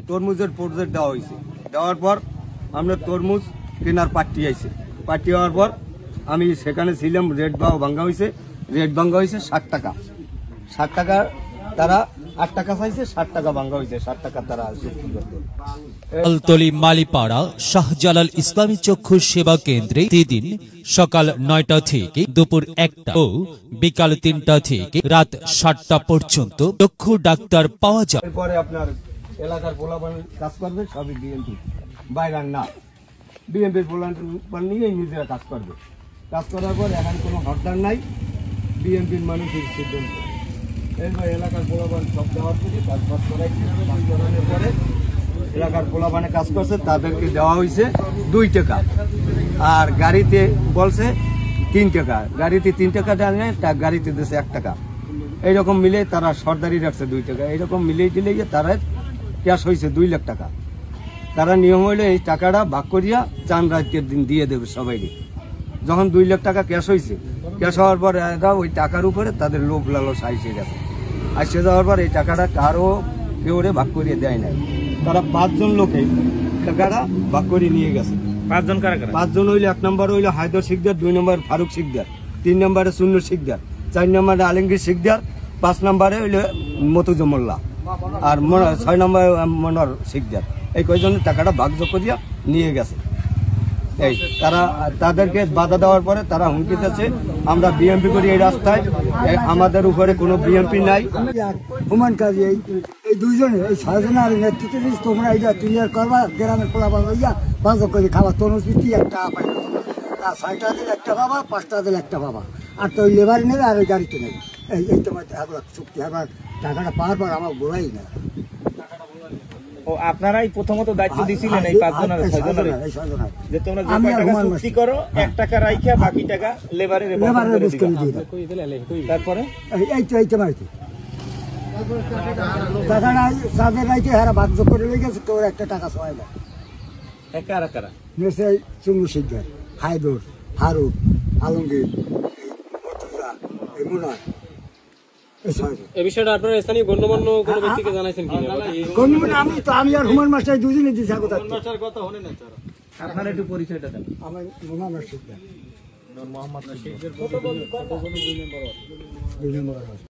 তরমুজের প্রজেক্ট দেওয়া হয়েছে। দেওয়ার পর আমরা তরমুজ কেনার পার্টি আইছে। পার্টি হওয়ার পর আমি সেখানে ছিলাম। রেট ভাঙ্গা হয়েছে। রেট ভাঙ্গা হয়েছে 60 টাকা। 60 টাকা তারা 8 টাকা চাইছে, 60 টাকা ভাঙ্গা হয়েছে। 60 টাকা তারা আলতলি মালিপাড়া শাহজালাল ইসলামী চক্ষু সেবা কেন্দ্রে প্রতিদিন সকাল 9টা থেকে দুপুর 1টা ও বিকাল 3টা থেকে রাত 7টা পর্যন্ত চক্ষু ডাক্তার পাওয়া যায়। এরপরে আপনার এলাকার পোলাপান কাজ করবে, সবই বিএনপি, বাইরের না। বিএনপির পোলাপান নিয়েই নিজেরা কাজ করবে। কাজ করার পর এখন কোনো হরতাল নাই, বিএনপির মানুষের সিদ্ধান্ত। এরপর এলাকার পোলাপান সব দেওয়ার পরে কাজ করাইছে। কাজ করানোর পরে এলাকার পোলাপানে কাজ করছে, তাদেরকে দেওয়া হয়েছে 2 টাকা। আর গাড়িতে বলছে 3 টাকা। গাড়িতে 3 টাকা দেয়, গাড়িতে দিয়েছে 1 টাকা। এইরকম মিলে তারা সর্দারি রাখছে 2 টাকা। এইরকম মিলিয়ে দিলে তারা ক্যাশ হয়েছে 2 লাখ টাকা। তারা নিয়ম হইলে এই টাকাটা ভাগ করিয়া চান রাজ্যের দিন দিয়ে দেবে সবাইকে। যখন 2 লাখ টাকা ক্যাশ হয়েছে, ক্যাশ হওয়ার পর এরা ওই টাকার উপরে তাদের লোভ লালস আইসে গেছে। আসে যাওয়ার পর এই টাকাটা কারো কেউ ভাগ করিয়ে দেয় নাই। তারা 5 জন লোকে টাকাটা ভাগ করিয়ে নিয়ে গেছে। 5 জন কারা কারা? 5 জন হইলে 1 নম্বর হইলো হায়দর শিকদার, 2 নম্বর ফারুক শিকদার, 3 নম্বরে সুন্নু শিকদার, 4 নম্বরে আলমগীর শিকদার, 5 নম্বরে হইলো মতুজ মোল্লা, আর 6 নম্বরে মনোর শিকদার। এই কয়জনের টাকাটা ভাগ করিয়া নিয়ে গেছে। এই তারা তাদেরকে বাধা দেওয়ার পরে তারা হুমকি দিচ্ছে, আমরা বিএমপি করি এই রাস্তায়, আমাদের উপরে কোনো বিএমপি নাই। হুমান কাজী এই 2 জনে এই 6 জনের নেতৃত্বে তোমরা এইটা ক্লিয়ার করবা। গ্রামের পোলাপান লইয়া বাজক করে খাবার তনুষ্টি একটা পাই, 6 টাকা দিলে একটা বাবা, 5 টাকা দিলে একটা বাবা। আর তো ওই লেবার নেবে আর ওই গাড়িতে নেবে। এই তোমার চুক্তি আবার টাকাটা পাওয়ার পর আমার বলাই না। ও আপনারাই প্রথমত দায়িত্ব দিছিলেন এই 5 জনের 6 জনের, যে তোমরা যে টাকা চুক্তি করো 1 টাকা রাইখা বাকি টাকা লেবারের বুঝ করে দিয়ে দাও। তারপরে এই তো মাইতে টাকাটা সাদের রাইতে হারা বাধ্য করে লই গেছে। তোর একটা টাকা সবাই না। কারা কারা? নেছে চুঙ্গু শিকদার, হায়দর, ফারুক, আলমগীর, মর্তুজা, মুনা। এই বিষয়টা আপনারা স্থানীয় গণ্যমান্য কোনো ব্যক্তিকে জানাইছেন কি? আমি আর হুমান মাস্টার 2 জনই দিছি। আপনার একটু পরিচয়টা দেন। আমি মোহাম্মদ শিকদার, মোহাম্মদ শিকদার। 2 নম্বর।